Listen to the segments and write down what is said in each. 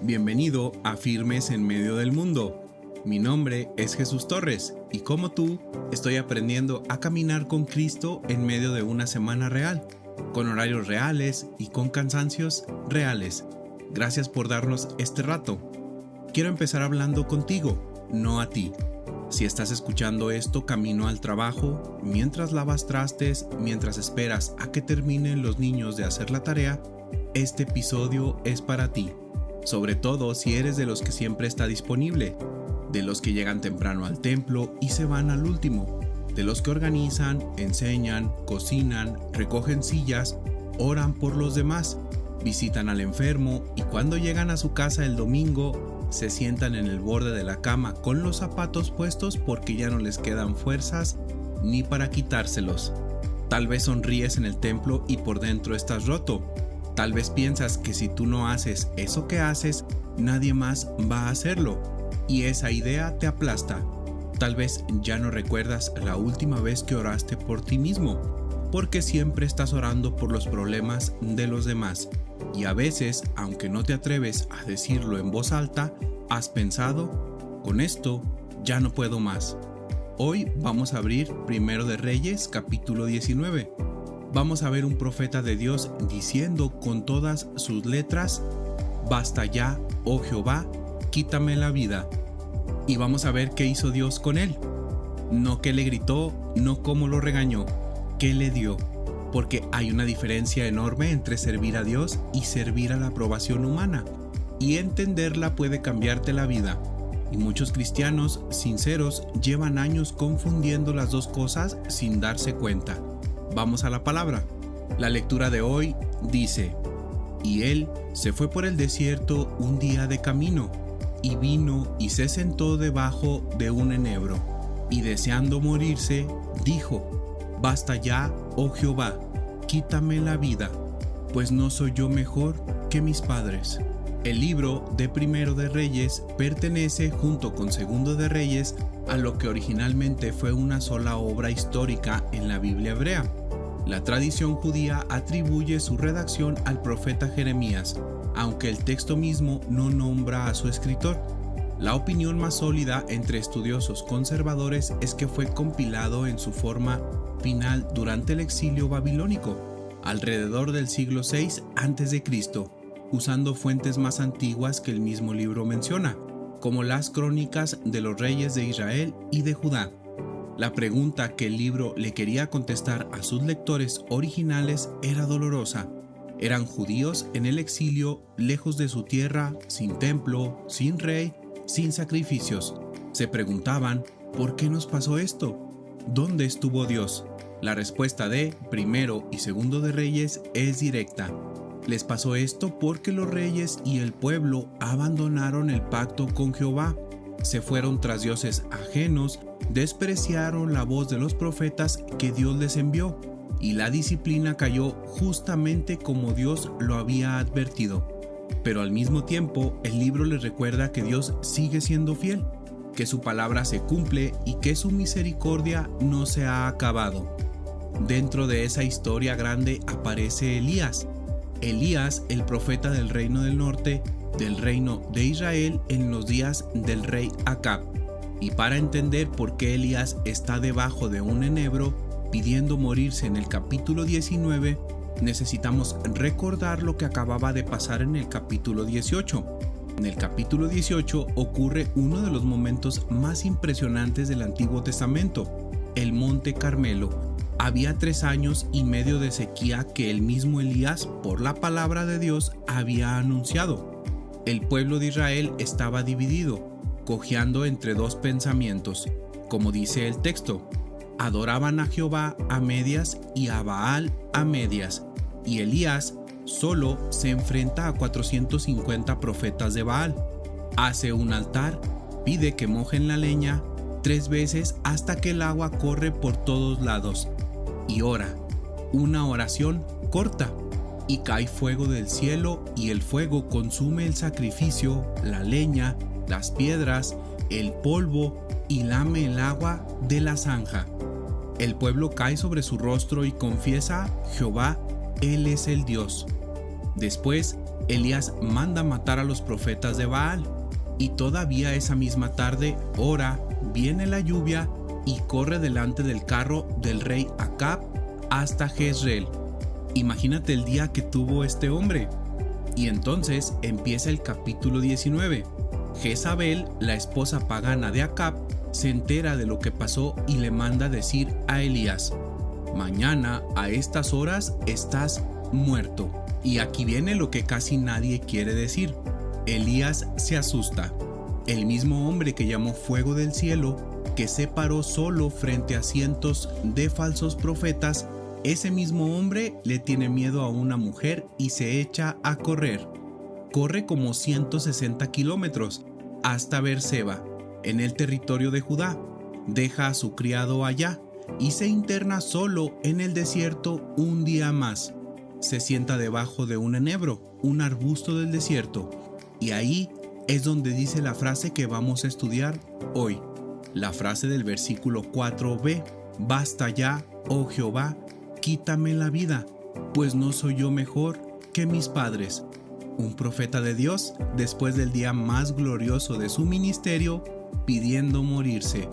Bienvenido a Firmes en Medio del Mundo. Mi nombre es Jesús Torres y como tú, estoy aprendiendo a caminar con Cristo en medio de una semana real, con horarios reales y con cansancios reales. Gracias por darnos este rato. Quiero empezar hablando contigo, no a ti. Si estás escuchando esto camino al trabajo, mientras lavas trastes, mientras esperas a que terminen los niños de hacer la tarea, este episodio es para ti. Sobre todo si eres de los que siempre está disponible, de los que llegan temprano al templo y se van al último, de los que organizan, enseñan, cocinan, recogen sillas, oran por los demás, visitan al enfermo y cuando llegan a su casa el domingo, se sientan en el borde de la cama con los zapatos puestos porque ya no les quedan fuerzas ni para quitárselos. Tal vez sonríes en el templo y por dentro estás roto. Tal vez piensas que si tú no haces eso que haces, nadie más va a hacerlo, y esa idea te aplasta. Tal vez ya no recuerdas la última vez que oraste por ti mismo, porque siempre estás orando por los problemas de los demás, y a veces, aunque no te atreves a decirlo en voz alta, has pensado, con esto ya no puedo más. Hoy vamos a abrir Primero de Reyes, capítulo 19. Vamos a ver un profeta de Dios diciendo con todas sus letras: basta ya, oh Jehová, quítame la vida. Y vamos a ver qué hizo Dios con él. No qué le gritó, no cómo lo regañó, qué le dio. Porque hay una diferencia enorme entre servir a Dios y servir a la aprobación humana. Y entenderla puede cambiarte la vida. Y muchos cristianos sinceros llevan años confundiendo las dos cosas sin darse cuenta. Vamos a la palabra. La lectura de hoy dice: y él se fue por el desierto un día de camino, y vino y se sentó debajo de un enebro, y deseando morirse, dijo: basta ya, oh Jehová, quítame la vida, pues no soy yo mejor que mis padres. El libro de Primero de Reyes pertenece junto con Segundo de Reyes a lo que originalmente fue una sola obra histórica en la Biblia hebrea. La tradición judía atribuye su redacción al profeta Jeremías, aunque el texto mismo no nombra a su escritor. La opinión más sólida entre estudiosos conservadores es que fue compilado en su forma final durante el exilio babilónico, alrededor del siglo VI a.C., usando fuentes más antiguas que el mismo libro menciona, como las crónicas de los reyes de Israel y de Judá. La pregunta que el libro le quería contestar a sus lectores originales era dolorosa. Eran judíos en el exilio, lejos de su tierra, sin templo, sin rey, sin sacrificios. Se preguntaban, ¿por qué nos pasó esto? ¿Dónde estuvo Dios? La respuesta de Primero y Segundo de Reyes es directa. Les pasó esto porque los reyes y el pueblo abandonaron el pacto con Jehová, se fueron tras dioses ajenos, despreciaron la voz de los profetas que Dios les envió, y la disciplina cayó justamente como Dios lo había advertido. Pero al mismo tiempo, el libro les recuerda que Dios sigue siendo fiel, que su palabra se cumple y que su misericordia no se ha acabado. Dentro de esa historia grande aparece Elías, el profeta del reino del norte, del reino de Israel en los días del rey Acab. Y para entender por qué Elías está debajo de un enebro pidiendo morirse en el capítulo 19, necesitamos recordar lo que acababa de pasar en el capítulo 18. En el capítulo 18 ocurre uno de los momentos más impresionantes del Antiguo Testamento, el Monte Carmelo. Había 3 años y medio de sequía que el mismo Elías, por la palabra de Dios, había anunciado. El pueblo de Israel estaba dividido, cojeando entre dos pensamientos. Como dice el texto, adoraban a Jehová a medias y a Baal a medias, y Elías solo se enfrenta a 450 profetas de Baal. Hace un altar, pide que mojen la leña 3 veces hasta que el agua corre por todos lados, y ora, una oración corta, y cae fuego del cielo, y el fuego consume el sacrificio, la leña, las piedras, el polvo, y lame el agua de la zanja. El pueblo cae sobre su rostro y confiesa: Jehová, Él es el Dios. Después, Elías manda matar a los profetas de Baal, y todavía esa misma tarde ora, viene la lluvia y corre delante del carro del rey Acab hasta Jezreel. Imagínate el día que tuvo este hombre. Y entonces empieza el capítulo 19. Jezabel, la esposa pagana de Acab, se entera de lo que pasó y le manda decir a Elías: mañana a estas horas estás muerto. Y aquí viene lo que casi nadie quiere decir. Elías se asusta. El mismo hombre que llamó fuego del cielo, que se paró solo frente a cientos de falsos profetas, ese mismo hombre le tiene miedo a una mujer y se echa a correr. Corre como 160 kilómetros hasta Beerseba, en el territorio de Judá. Deja a su criado allá y se interna solo en el desierto un día más. Se sienta debajo de un enebro, un arbusto del desierto, y ahí es donde dice la frase que vamos a estudiar hoy. La frase del versículo 4b: basta ya, oh Jehová, quítame la vida, pues no soy yo mejor que mis padres. Un profeta de Dios, después del día más glorioso de su ministerio, pidiendo morirse.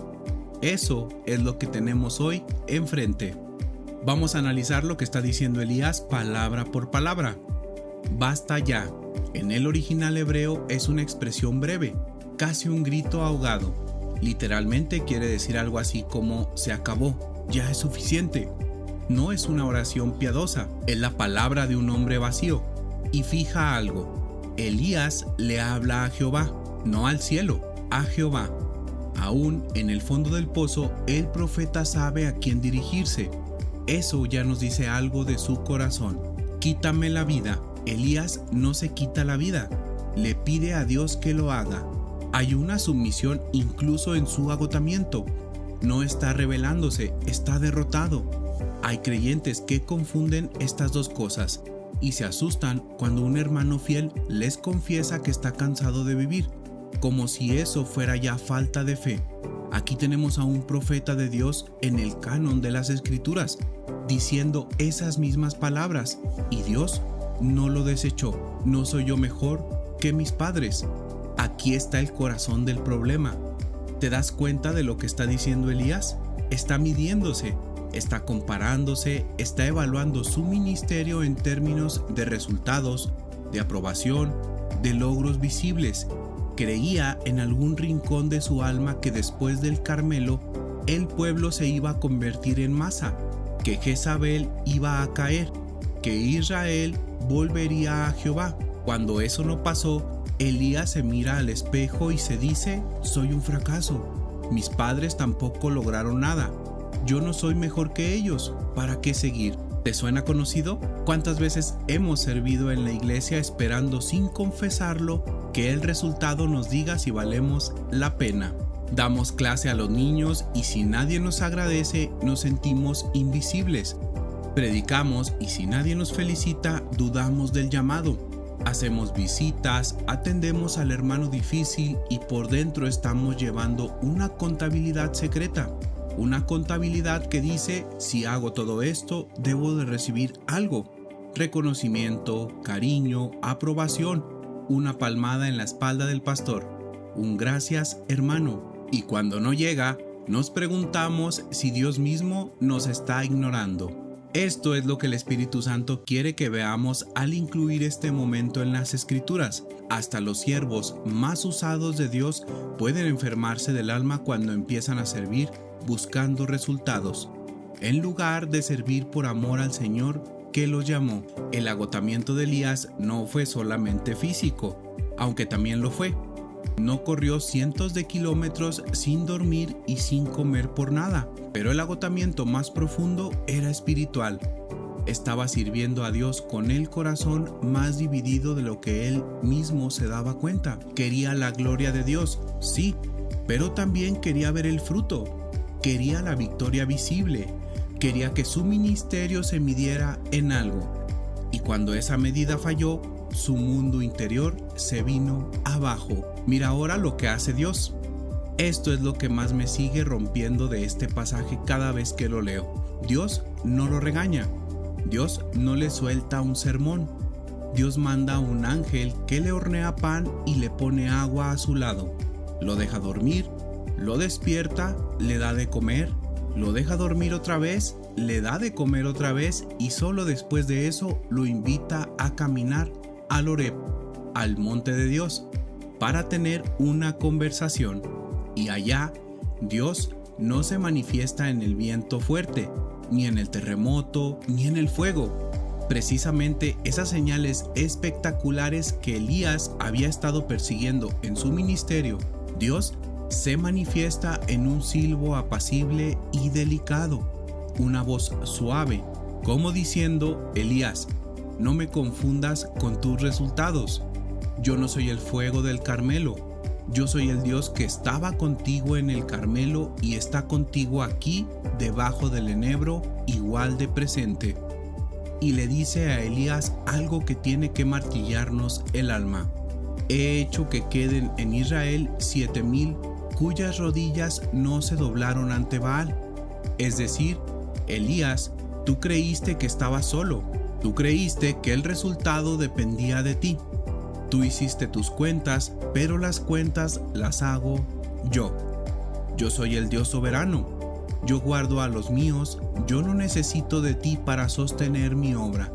Eso es lo que tenemos hoy enfrente. Vamos a analizar lo que está diciendo Elías palabra por palabra. Basta ya. En el original hebreo es una expresión breve, casi un grito ahogado. Literalmente quiere decir algo así como: se acabó, ya es suficiente. No es una oración piadosa, es la palabra de un hombre vacío. Y fija algo, Elías le habla a Jehová, no al cielo, a Jehová. Aún en el fondo del pozo, el profeta sabe a quién dirigirse. Eso ya nos dice algo de su corazón. Quítame la vida. Elías no se quita la vida, le pide a Dios que lo haga. Hay una sumisión incluso en su agotamiento. No está rebelándose, está derrotado. Hay creyentes que confunden estas dos cosas y se asustan cuando un hermano fiel les confiesa que está cansado de vivir, como si eso fuera ya falta de fe. Aquí tenemos a un profeta de Dios en el canon de las Escrituras, diciendo esas mismas palabras, y Dios no lo desechó. No soy yo mejor que mis padres. Aquí está el corazón del problema. ¿Te das cuenta de lo que está diciendo Elías? Está midiéndose, está comparándose, está evaluando su ministerio en términos de resultados, de aprobación, de logros visibles. Creía en algún rincón de su alma que después del Carmelo el pueblo se iba a convertir en masa, que Jezabel iba a caer, que Israel volvería a Jehová. Cuando eso no pasó, Elías se mira al espejo y se dice: soy un fracaso, mis padres tampoco lograron nada, yo no soy mejor que ellos, ¿para qué seguir? ¿Te suena conocido? ¿Cuántas veces hemos servido en la iglesia esperando sin confesarlo que el resultado nos diga si valemos la pena? Damos clase a los niños y si nadie nos agradece, nos sentimos invisibles. Predicamos y si nadie nos felicita, dudamos del llamado. Hacemos visitas, atendemos al hermano difícil y por dentro estamos llevando una contabilidad secreta. Una contabilidad que dice: si hago todo esto, debo de recibir algo. Reconocimiento, cariño, aprobación, una palmada en la espalda del pastor, un gracias hermano. Y cuando no llega, nos preguntamos si Dios mismo nos está ignorando. Esto es lo que el Espíritu Santo quiere que veamos al incluir este momento en las Escrituras. Hasta los siervos más usados de Dios pueden enfermarse del alma cuando empiezan a servir buscando resultados, en lugar de servir por amor al Señor que los llamó. El agotamiento de Elías no fue solamente físico, aunque también lo fue. No corrió cientos de kilómetros sin dormir y sin comer por nada, pero el agotamiento más profundo era espiritual. Estaba sirviendo a Dios con el corazón más dividido de lo que él mismo se daba cuenta. Quería la gloria de Dios, sí, pero también quería ver el fruto. Quería la victoria visible. Quería que su ministerio se midiera en algo. Y cuando esa medida falló, su mundo interior se vino abajo. Mira ahora lo que hace Dios. Esto es lo que más me sigue rompiendo de este pasaje cada vez que lo leo. Dios no lo regaña. Dios no le suelta un sermón. Dios manda a un ángel que le hornea pan y le pone agua a su lado. Lo deja dormir, lo despierta, le da de comer, lo deja dormir otra vez, le da de comer otra vez y solo después de eso lo invita a caminar al Horeb, al monte de Dios, para tener una conversación. Y allá, Dios no se manifiesta en el viento fuerte, ni en el terremoto, ni en el fuego. Precisamente esas señales espectaculares que Elías había estado persiguiendo en su ministerio, Dios se manifiesta en un silbo apacible y delicado, una voz suave, como diciendo: Elías, no me confundas con tus resultados. Yo no soy el fuego del Carmelo. Yo soy el Dios que estaba contigo en el Carmelo y está contigo aquí debajo del enebro, igual de presente. Y le dice a Elías algo que tiene que martillarnos el alma. He hecho que queden en Israel 7,000 cuyas rodillas no se doblaron ante Baal. Es decir, Elías, tú creíste que estabas solo. Tú creíste que el resultado dependía de ti. Tú hiciste tus cuentas, pero las cuentas las hago yo. Yo soy el Dios soberano. Yo guardo a los míos. Yo no necesito de ti para sostener mi obra.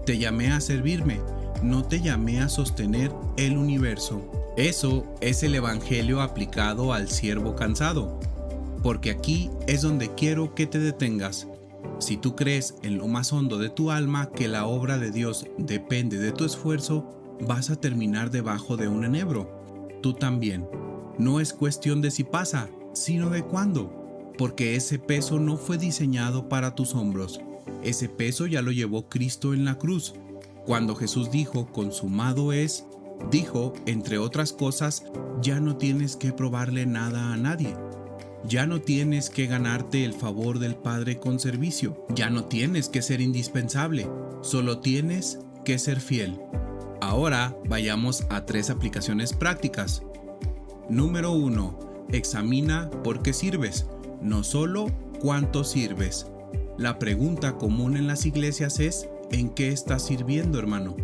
Te llamé a servirme, no te llamé a sostener el universo. Eso es el evangelio aplicado al siervo cansado. Porque aquí es donde quiero que te detengas. Si tú crees en lo más hondo de tu alma que la obra de Dios depende de tu esfuerzo, vas a terminar debajo de un enebro. Tú también. No es cuestión de si pasa, sino de cuándo. Porque ese peso no fue diseñado para tus hombros. Ese peso ya lo llevó Cristo en la cruz. Cuando Jesús dijo, consumado es, dijo, entre otras cosas, ya no tienes que probarle nada a nadie. Ya no tienes que ganarte el favor del Padre con servicio. Ya no tienes que ser indispensable. Solo tienes que ser fiel. Ahora vayamos a 3 aplicaciones prácticas. Número 1. Examina por qué sirves, no solo cuánto sirves. La pregunta común en las iglesias es: ¿en qué estás sirviendo, hermano?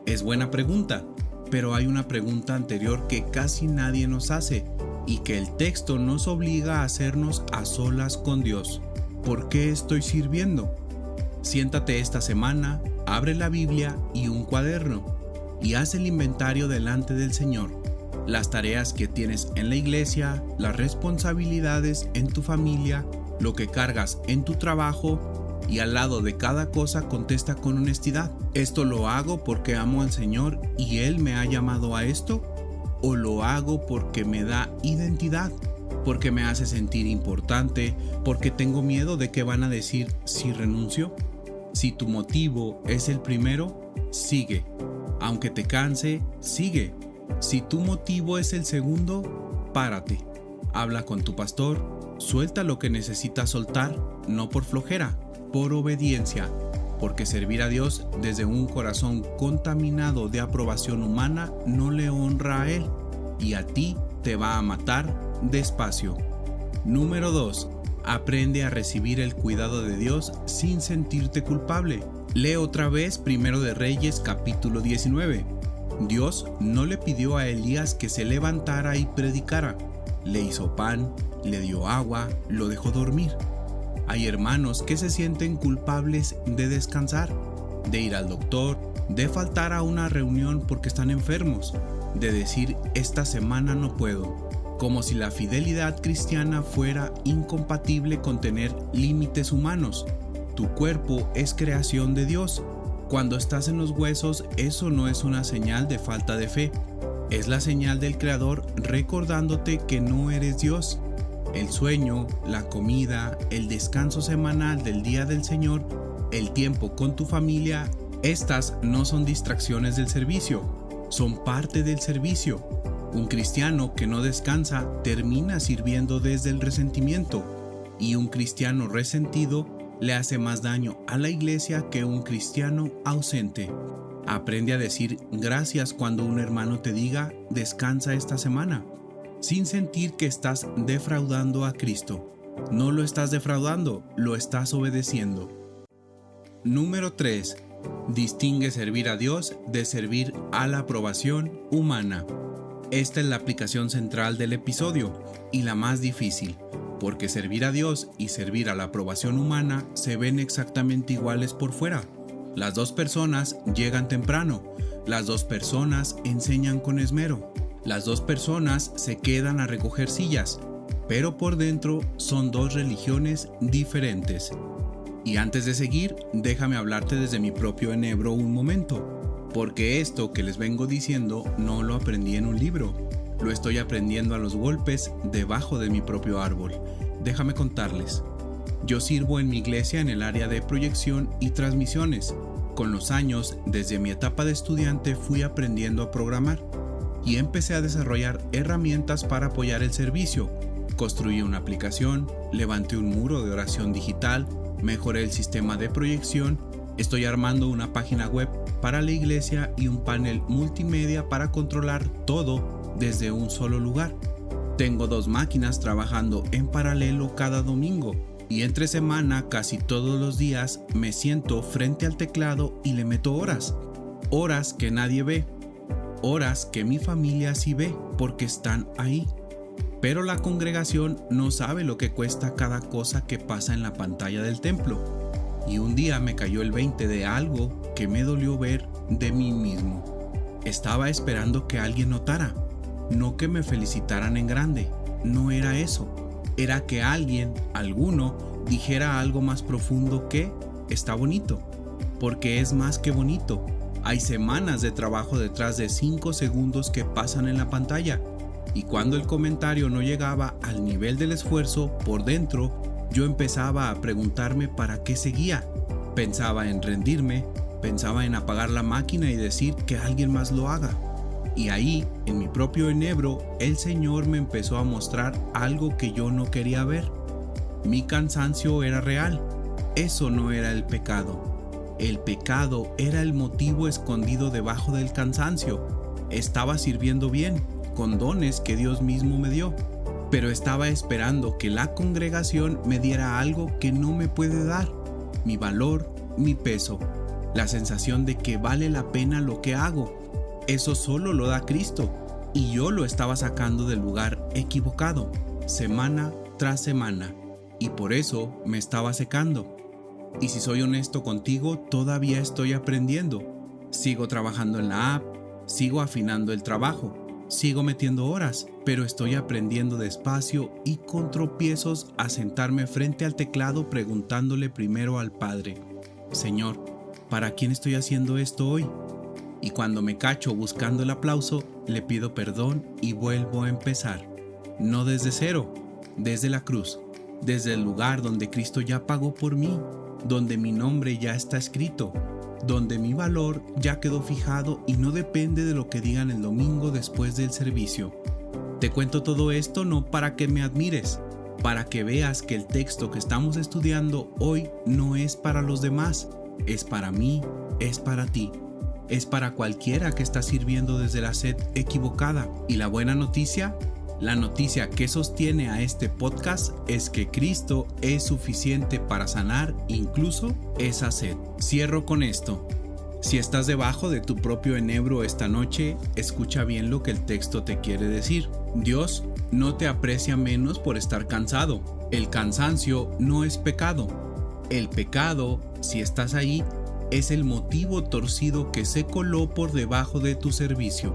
Es buena pregunta, pero hay una pregunta anterior que casi nadie nos hace y que el texto nos obliga a hacernos a solas con Dios. ¿Por qué estoy sirviendo? Siéntate esta semana, abre la Biblia y un cuaderno y haz el inventario delante del Señor. Las tareas que tienes en la iglesia, las responsabilidades en tu familia, lo que cargas en tu trabajo, y al lado de cada cosa contesta con honestidad: ¿esto lo hago porque amo al Señor y Él me ha llamado a esto? ¿O lo hago porque me da identidad? ¿Porque me hace sentir importante? ¿Porque tengo miedo de qué van a decir si renuncio? Si tu motivo es el primero, sigue. Aunque te canse, sigue. Si tu motivo es el segundo, párate. Habla con tu pastor, suelta lo que necesitas soltar, no por flojera, por obediencia, porque servir a Dios desde un corazón contaminado de aprobación humana no le honra a Él, y a ti te va a matar despacio. Número 2. Aprende a recibir el cuidado de Dios sin sentirte culpable. Lee otra vez 1 de Reyes capítulo 19. Dios no le pidió a Elías que se levantara y predicara. Le hizo pan, le dio agua, lo dejó dormir. Hay hermanos que se sienten culpables de descansar, de ir al doctor, de faltar a una reunión porque están enfermos, de decir esta semana no puedo, como si la fidelidad cristiana fuera incompatible con tener límites humanos. Tu cuerpo es creación de Dios. Cuando estás en los huesos, eso no es una señal de falta de fe. Es la señal del Creador recordándote que no eres Dios. El sueño, la comida, el descanso semanal del día del Señor, el tiempo con tu familia, estas no son distracciones del servicio, son parte del servicio. Un cristiano que no descansa termina sirviendo desde el resentimiento, y un cristiano resentido le hace más daño a la iglesia que un cristiano ausente. Aprende a decir gracias cuando un hermano te diga descansa esta semana, sin sentir que estás defraudando a Cristo. No lo estás defraudando, lo estás obedeciendo. Número 3. Distingue servir a Dios de servir a la aprobación humana. Esta es la aplicación central del episodio y la más difícil, porque servir a Dios y servir a la aprobación humana se ven exactamente iguales por fuera. Las dos personas llegan temprano, las dos personas enseñan con esmero, las dos personas se quedan a recoger sillas, pero por dentro son dos religiones diferentes. Y antes de seguir, déjame hablarte desde mi propio enebro un momento, porque esto que les vengo diciendo no lo aprendí en un libro, lo estoy aprendiendo a los golpes debajo de mi propio árbol. Déjame contarles. Yo sirvo en mi iglesia en el área de proyección y transmisiones. Con los años, desde mi etapa de estudiante fui aprendiendo a programar y empecé a desarrollar herramientas para apoyar el servicio. Construí una aplicación, levanté un muro de oración digital, mejoré el sistema de proyección, estoy armando una página web para la iglesia y un panel multimedia para controlar todo desde un solo lugar. Tengo 2 máquinas trabajando en paralelo cada domingo y entre semana casi todos los días me siento frente al teclado y le meto horas. Horas que nadie ve, horas que mi familia sí ve porque están ahí. Pero la congregación no sabe lo que cuesta cada cosa que pasa en la pantalla del templo. Y un día me cayó el 20 de algo que me dolió ver de mí mismo. Estaba esperando que alguien notara, no que me felicitaran en grande. No era eso. Era que alguno, dijera algo más profundo que está bonito. Porque es más que bonito. Hay semanas de trabajo detrás de 5 segundos que pasan en la pantalla. Y cuando el comentario no llegaba al nivel del esfuerzo, por dentro, yo empezaba a preguntarme para qué seguía. Pensaba en rendirme, pensaba en apagar la máquina y decir que alguien más lo haga. Y ahí, en mi propio enebro, el Señor me empezó a mostrar algo que yo no quería ver. Mi cansancio era real. Eso no era el pecado. El pecado era el motivo escondido debajo del cansancio. Estaba sirviendo bien, con dones que Dios mismo me dio, pero estaba esperando que la congregación me diera algo que no me puede dar: mi valor, mi peso, la sensación de que vale la pena lo que hago. Eso solo lo da Cristo, y yo lo estaba sacando del lugar equivocado, semana tras semana, y por eso me estaba secando. Y si soy honesto contigo, todavía estoy aprendiendo. Sigo trabajando en la app, sigo afinando el trabajo, sigo metiendo horas, pero estoy aprendiendo despacio y con tropiezos a sentarme frente al teclado preguntándole primero al Padre: Señor, ¿para quién estoy haciendo esto hoy? Y cuando me cacho buscando el aplauso, le pido perdón y vuelvo a empezar. No desde cero, desde la cruz, desde el lugar donde Cristo ya pagó por mí, donde mi nombre ya está escrito, donde mi valor ya quedó fijado y no depende de lo que digan el domingo después del servicio. Te cuento todo esto no para que me admires, para que veas que el texto que estamos estudiando hoy no es para los demás, es para mí, es para ti, es para cualquiera que está sirviendo desde la sed equivocada. Y la buena noticia, la noticia que sostiene a este podcast, es que Cristo es suficiente para sanar incluso esa sed. Cierro con esto. Si estás debajo de tu propio enebro esta noche, escucha bien lo que el texto te quiere decir. Dios no te aprecia menos por estar cansado. El cansancio no es pecado. El pecado, si estás ahí, es el motivo torcido que se coló por debajo de tu servicio.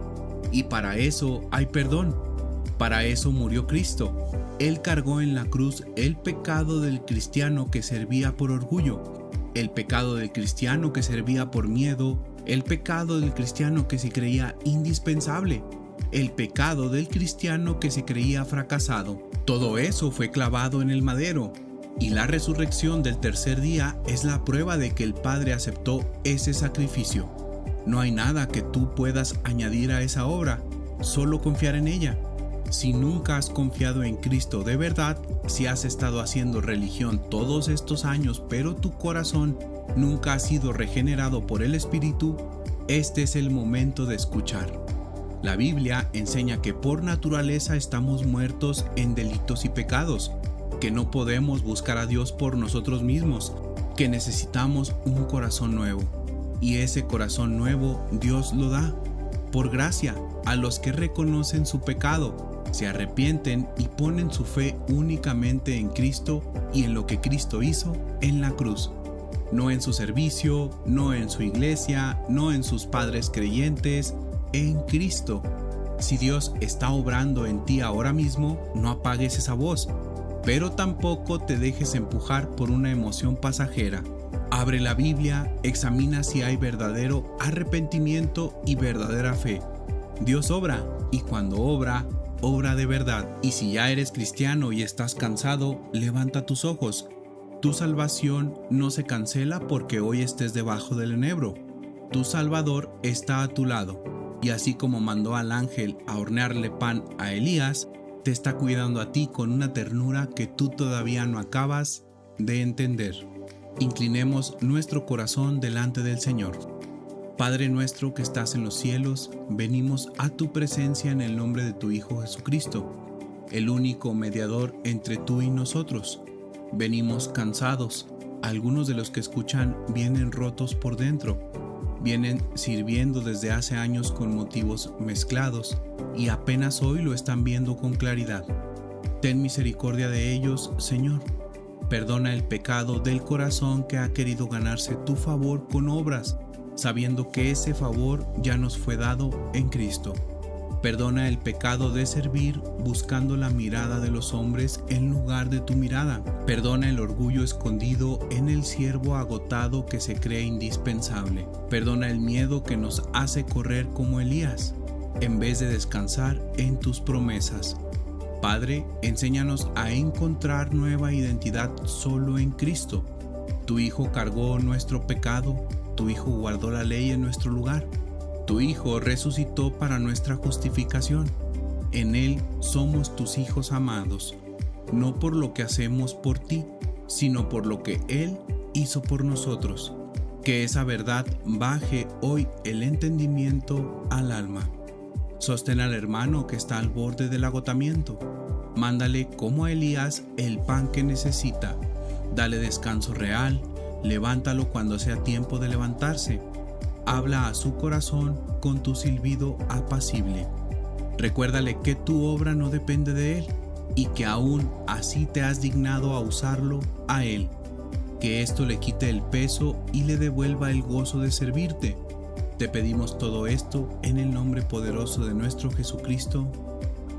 Y para eso hay perdón. Para eso murió Cristo. Él cargó en la cruz el pecado del cristiano que servía por orgullo, el pecado del cristiano que servía por miedo, el pecado del cristiano que se creía indispensable, el pecado del cristiano que se creía fracasado. Todo eso fue clavado en el madero, y la resurrección del tercer día es la prueba de que el Padre aceptó ese sacrificio. No hay nada que tú puedas añadir a esa obra, solo confiar en ella. Si nunca has confiado en Cristo de verdad, si has estado haciendo religión todos estos años, pero tu corazón nunca ha sido regenerado por el Espíritu, este es el momento de escuchar. La Biblia enseña que por naturaleza estamos muertos en delitos y pecados, que no podemos buscar a Dios por nosotros mismos, que necesitamos un corazón nuevo. Y ese corazón nuevo Dios lo da, por gracia, a los que reconocen su pecado, se arrepienten y ponen su fe únicamente en Cristo y en lo que Cristo hizo en la cruz. No en su servicio, no en su iglesia, no en sus padres creyentes, en Cristo. Si Dios está obrando en ti ahora mismo, no apagues esa voz, pero tampoco te dejes empujar por una emoción pasajera. Abre la Biblia, examina si hay verdadero arrepentimiento y verdadera fe. Dios obra, y cuando obra, obra de verdad. Y si ya eres cristiano y estás cansado, levanta tus ojos. Tu salvación no se cancela porque hoy estés debajo del enebro. Tu Salvador está a tu lado, y así como mandó al ángel a hornearle pan a Elías, te está cuidando a ti con una ternura que tú todavía no acabas de entender. Inclinemos nuestro corazón delante del Señor. Padre nuestro que estás en los cielos, venimos a tu presencia en el nombre de tu Hijo Jesucristo, el único mediador entre tú y nosotros. Venimos cansados. Algunos de los que escuchan vienen rotos por dentro. Vienen sirviendo desde hace años con motivos mezclados y apenas hoy lo están viendo con claridad. Ten misericordia de ellos, Señor. Perdona el pecado del corazón que ha querido ganarse tu favor con obras, sabiendo que ese favor ya nos fue dado en Cristo. Perdona el pecado de servir buscando la mirada de los hombres en lugar de tu mirada. Perdona el orgullo escondido en el siervo agotado que se cree indispensable. Perdona el miedo que nos hace correr como Elías, en vez de descansar en tus promesas. Padre, enséñanos a encontrar nueva identidad solo en Cristo. Tu Hijo cargó nuestro pecado, tu Hijo guardó la ley en nuestro lugar. Tu Hijo resucitó para nuestra justificación. En Él somos tus hijos amados, no por lo que hacemos por ti, sino por lo que Él hizo por nosotros. Que esa verdad baje hoy el entendimiento al alma. Sostén al hermano que está al borde del agotamiento. Mándale como a Elías el pan que necesita. Dale descanso real. Levántalo cuando sea tiempo de levantarse. Habla a su corazón con tu silbido apacible. Recuérdale que tu obra no depende de él y que aún así te has dignado a usarlo a él. Que esto le quite el peso y le devuelva el gozo de servirte. Te pedimos todo esto en el nombre poderoso de nuestro Jesucristo.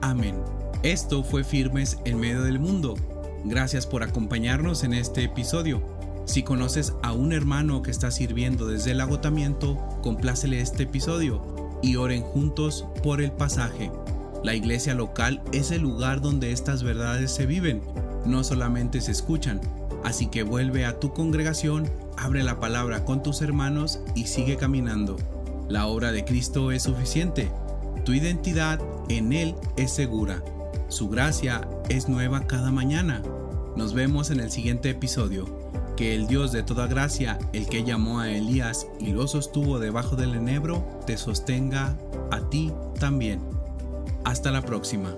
Amén. Esto fue Firmes en medio del mundo. Gracias por acompañarnos en este episodio. Si conoces a un hermano que está sirviendo desde el agotamiento, complácele este episodio y oren juntos por el pasaje. La iglesia local es el lugar donde estas verdades se viven, no solamente se escuchan. Así que vuelve a tu congregación, abre la palabra con tus hermanos y sigue caminando. La obra de Cristo es suficiente. Tu identidad en Él es segura. Su gracia es nueva cada mañana. Nos vemos en el siguiente episodio. Que el Dios de toda gracia, el que llamó a Elías y lo sostuvo debajo del enebro, te sostenga a ti también. Hasta la próxima.